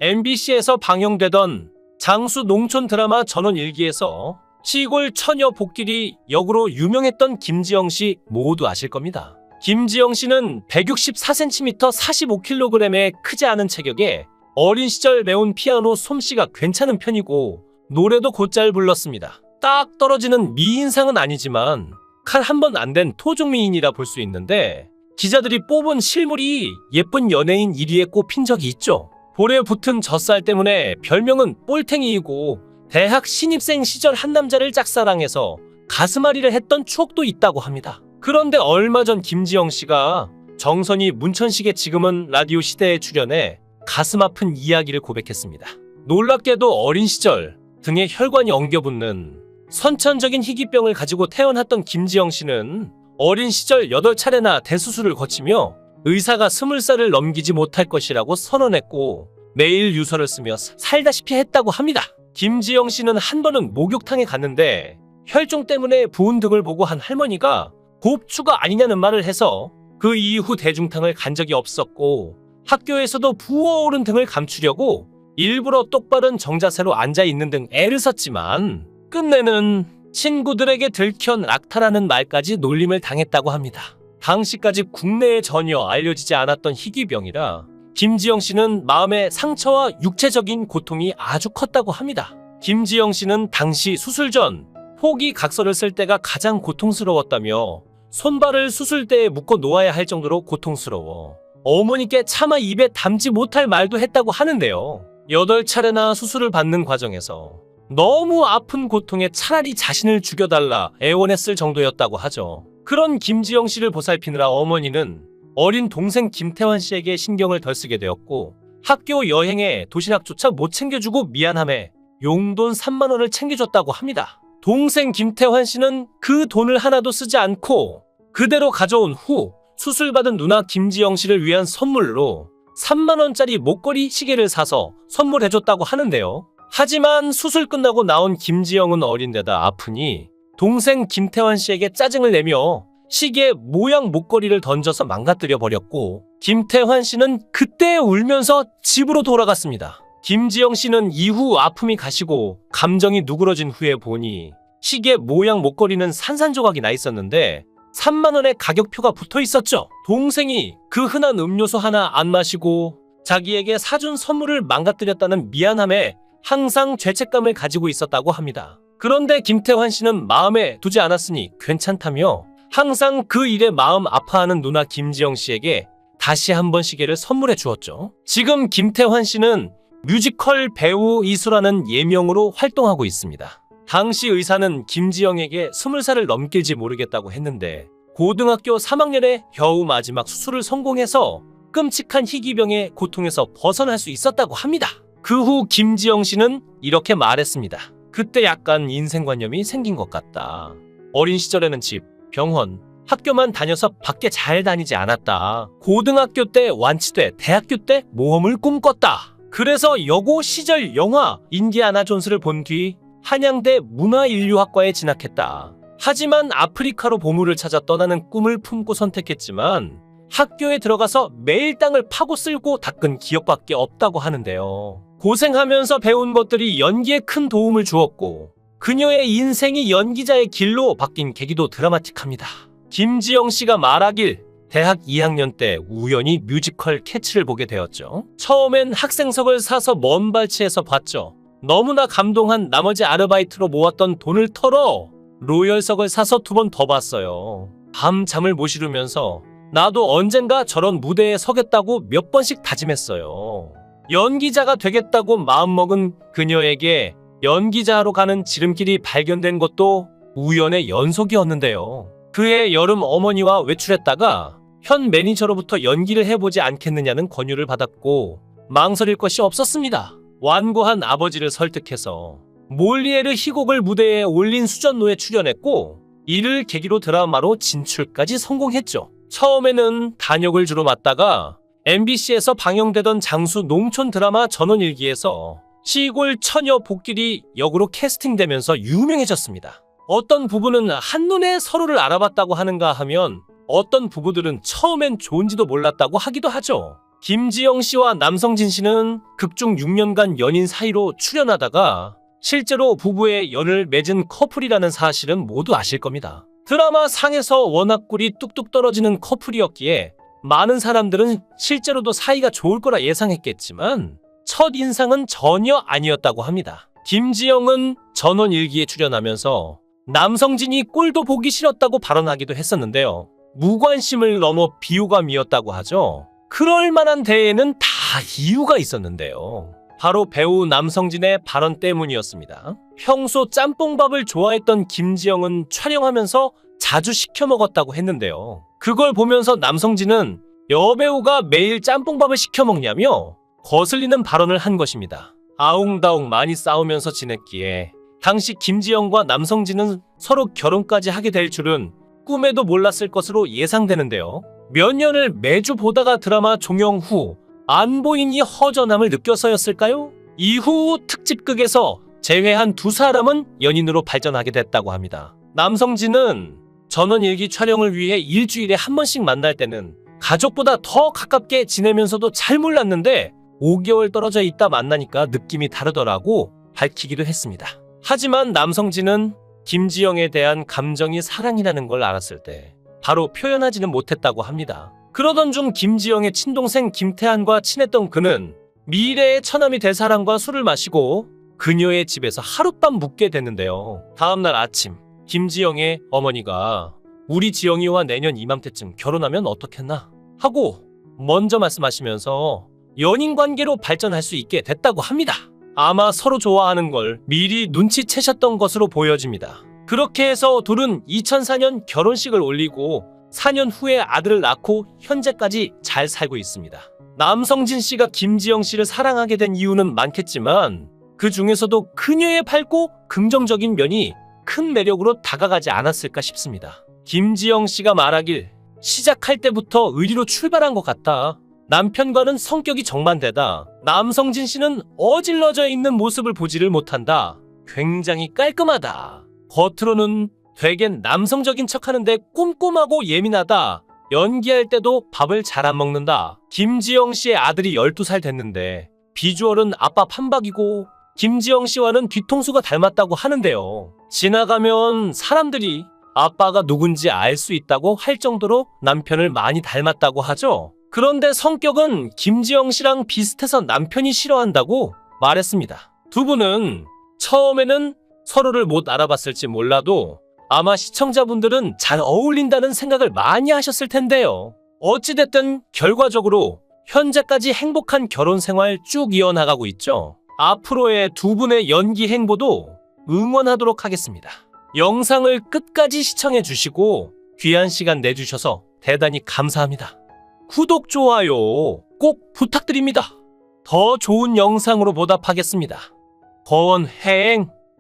MBC에서 방영되던 장수 농촌 드라마 전원일기에서 시골 처녀 복길이 역으로 유명했던 김지영 씨 모두 아실 겁니다. 김지영 씨는 164cm 45kg의 크지 않은 체격에 어린 시절 배운 피아노 솜씨가 괜찮은 편이고 노래도 곧잘 불렀습니다. 딱 떨어지는 미인상은 아니지만 칼 한 번 안 된 토종미인이라 볼 수 있는데 기자들이 뽑은 실물이 예쁜 연예인 1위에 꼽힌 적이 있죠. 볼에 붙은 젖살 때문에 별명은 꼴탱이이고 대학 신입생 시절 한 남자를 짝사랑해서 가슴앓이를 했던 추억도 있다고 합니다. 그런데 얼마 전 김지영 씨가 정선이 문천식의 지금은 라디오 시대에 출연해 가슴 아픈 이야기를 고백했습니다. 놀랍게도 어린 시절 등에 혈관이 엉겨붙는 선천적인 희귀병을 가지고 태어났던 김지영 씨는 어린 시절 8차례나 대수술을 거치며 의사가 20살을 넘기지 못할 것이라고 선언했고 매일 유서를 쓰며 살다시피 했다고 합니다. 김지영 씨는 한 번은 목욕탕에 갔는데 혈종 때문에 부은 등을 보고 한 할머니가 곱추가 아니냐는 말을 해서 그 이후 대중탕을 간 적이 없었고 학교에서도 부어오른 등을 감추려고 일부러 똑바른 정자세로 앉아있는 등 애를 썼지만 끝내는 친구들에게 들켜 낙타라는 말까지 놀림을 당했다고 합니다. 당시까지 국내에 전혀 알려지지 않았던 희귀병이라 김지영 씨는 마음의 상처와 육체적인 고통이 아주 컸다고 합니다. 김지영 씨는 당시 수술 전 포기 각서를 쓸 때가 가장 고통스러웠다며 손발을 수술대에 묶어 놓아야 할 정도로 고통스러워 어머니께 차마 입에 담지 못할 말도 했다고 하는데요. 8차례나 수술을 받는 과정에서 너무 아픈 고통에 차라리 자신을 죽여달라 애원했을 정도였다고 하죠. 그런 김지영 씨를 보살피느라 어머니는 어린 동생 김태환 씨에게 신경을 덜 쓰게 되었고 학교 여행에 도시락조차 못 챙겨주고 미안함에 용돈 3만 원을 챙겨줬다고 합니다. 동생 김태환 씨는 그 돈을 하나도 쓰지 않고 그대로 가져온 후 수술받은 누나 김지영 씨를 위한 선물로 3만 원짜리 목걸이 시계를 사서 선물해줬다고 하는데요. 하지만 수술 끝나고 나온 김지영은 어린데다 아프니 동생 김태환 씨에게 짜증을 내며 시계 모양 목걸이를 던져서 망가뜨려 버렸고 김태환 씨는 그때 울면서 집으로 돌아갔습니다. 김지영 씨는 이후 아픔이 가시고 감정이 누그러진 후에 보니 시계 모양 목걸이는 산산조각이 나 있었는데 3만 원의 가격표가 붙어 있었죠. 동생이 그 흔한 음료수 하나 안 마시고 자기에게 사준 선물을 망가뜨렸다는 미안함에 항상 죄책감을 가지고 있었다고 합니다. 그런데 김태환 씨는 마음에 두지 않았으니 괜찮다며 항상 그 일에 마음 아파하는 누나 김지영 씨에게 다시 한번 시계를 선물해 주었죠. 지금 김태환 씨는 뮤지컬 배우 이수라는 예명으로 활동하고 있습니다. 당시 의사는 김지영에게 20살을 넘길지 모르겠다고 했는데 고등학교 3학년에 겨우 마지막 수술을 성공해서 끔찍한 희귀병의 고통에서 벗어날 수 있었다고 합니다. 그 후 김지영 씨는 이렇게 말했습니다. 그때 약간 인생관념이 생긴 것 같다. 어린 시절에는 집, 병원, 학교만 다녀서 밖에 잘 다니지 않았다. 고등학교 때 완치돼 대학교 때 모험을 꿈꿨다. 그래서 여고 시절 영화 인디아나 존스를 본 뒤 한양대 문화인류학과에 진학했다. 하지만 아프리카로 보물을 찾아 떠나는 꿈을 품고 선택했지만 학교에 들어가서 매일 땅을 파고 쓸고 닦은 기억밖에 없다고 하는데요. 고생하면서 배운 것들이 연기에 큰 도움을 주었고 그녀의 인생이 연기자의 길로 바뀐 계기도 드라마틱합니다. 김지영 씨가 말하길 대학 2학년 때 우연히 뮤지컬 캐츠를 보게 되었죠. 처음엔 학생석을 사서 먼 발치에서 봤죠. 너무나 감동한 나머지 아르바이트로 모았던 돈을 털어 로열석을 사서 2번 더 봤어요. 밤 잠을 못 이루면서 나도 언젠가 저런 무대에 서겠다고 몇 번씩 다짐했어요. 연기자가 되겠다고 마음먹은 그녀에게 연기자로 가는 지름길이 발견된 것도 우연의 연속이었는데요. 그해 여름 어머니와 외출했다가 현 매니저로부터 연기를 해보지 않겠느냐는 권유를 받았고 망설일 것이 없었습니다. 완고한 아버지를 설득해서 몰리에르 희곡을 무대에 올린 수전노에 출연했고 이를 계기로 드라마로 진출까지 성공했죠. 처음에는 단역을 주로 맡다가 MBC에서 방영되던 장수 농촌 드라마 전원일기에서 시골 처녀 복길이 역으로 캐스팅되면서 유명해졌습니다. 어떤 부부는 한눈에 서로를 알아봤다고 하는가 하면 어떤 부부들은 처음엔 좋은지도 몰랐다고 하기도 하죠. 김지영 씨와 남성진 씨는 극중 6년간 연인 사이로 출연하다가 실제로 부부의 연을 맺은 커플이라는 사실은 모두 아실 겁니다. 드라마 상에서 워낙 꿀이 뚝뚝 떨어지는 커플이었기에 많은 사람들은 실제로도 사이가 좋을 거라 예상했겠지만 첫인상은 전혀 아니었다고 합니다. 김지영은 전원일기에 출연하면서 남성진이 꼴도 보기 싫었다고 발언하기도 했었는데요. 무관심을 넘어 비호감이었다고 하죠. 그럴 만한 데에는 다 이유가 있었는데요. 바로 배우 남성진의 발언 때문이었습니다. 평소 짬뽕밥을 좋아했던 김지영은 촬영하면서 자주 시켜 먹었다고 했는데요. 그걸 보면서 남성진은 여배우가 매일 짬뽕밥을 시켜 먹냐며 거슬리는 발언을 한 것입니다. 아웅다웅 많이 싸우면서 지냈기에 당시 김지영과 남성진은 서로 결혼까지 하게 될 줄은 꿈에도 몰랐을 것으로 예상되는데요. 몇 년을 매주 보다가 드라마 종영 후 안 보인 이 허전함을 느껴서였을까요? 이후 특집극에서 제외한 두 사람은 연인으로 발전하게 됐다고 합니다. 남성진은 전원일기 촬영을 위해 일주일에 한 번씩 만날 때는 가족보다 더 가깝게 지내면서도 잘 몰랐는데 5개월 떨어져 있다 만나니까 느낌이 다르더라고 밝히기도 했습니다. 하지만 남성진은 김지영에 대한 감정이 사랑이라는 걸 알았을 때 바로 표현하지는 못했다고 합니다. 그러던 중 김지영의 친동생 김태한과 친했던 그는 미래의 처남이 될 사람과 술을 마시고 그녀의 집에서 하룻밤 묵게 됐는데요. 다음날 아침 김지영의 어머니가 우리 지영이와 내년 이맘때쯤 결혼하면 어떻겠나 하고 먼저 말씀하시면서 연인 관계로 발전할 수 있게 됐다고 합니다. 아마 서로 좋아하는 걸 미리 눈치채셨던 것으로 보여집니다. 그렇게 해서 둘은 2004년 결혼식을 올리고 4년 후에 아들을 낳고 현재까지 잘 살고 있습니다. 남성진 씨가 김지영 씨를 사랑하게 된 이유는 많겠지만 그 중에서도 그녀의 밝고 긍정적인 면이 큰 매력으로 다가가지 않았을까 싶습니다. 김지영 씨가 말하길 시작할 때부터 의리로 출발한 것 같다. 남편과는 성격이 정반대다. 남성진 씨는 어질러져 있는 모습을 보지를 못한다. 굉장히 깔끔하다. 겉으로는 되게 남성적인 척하는데 꼼꼼하고 예민하다. 연기할 때도 밥을 잘 안 먹는다. 김지영 씨의 아들이 12살 됐는데 비주얼은 아빠 판박이고 김지영 씨와는 뒤통수가 닮았다고 하는데요. 지나가면 사람들이 아빠가 누군지 알 수 있다고 할 정도로 남편을 많이 닮았다고 하죠. 그런데 성격은 김지영 씨랑 비슷해서 남편이 싫어한다고 말했습니다. 두 분은 처음에는 서로를 못 알아봤을지 몰라도 아마 시청자분들은 잘 어울린다는 생각을 많이 하셨을 텐데요. 어찌됐든 결과적으로 현재까지 행복한 결혼 생활 쭉 이어나가고 있죠. 앞으로의 두 분의 연기 행보도 응원하도록 하겠습니다. 영상을 끝까지 시청해 주시고 귀한 시간 내주셔서 대단히 감사합니다. 구독, 좋아요 꼭 부탁드립니다. 더 좋은 영상으로 보답하겠습니다. 거원행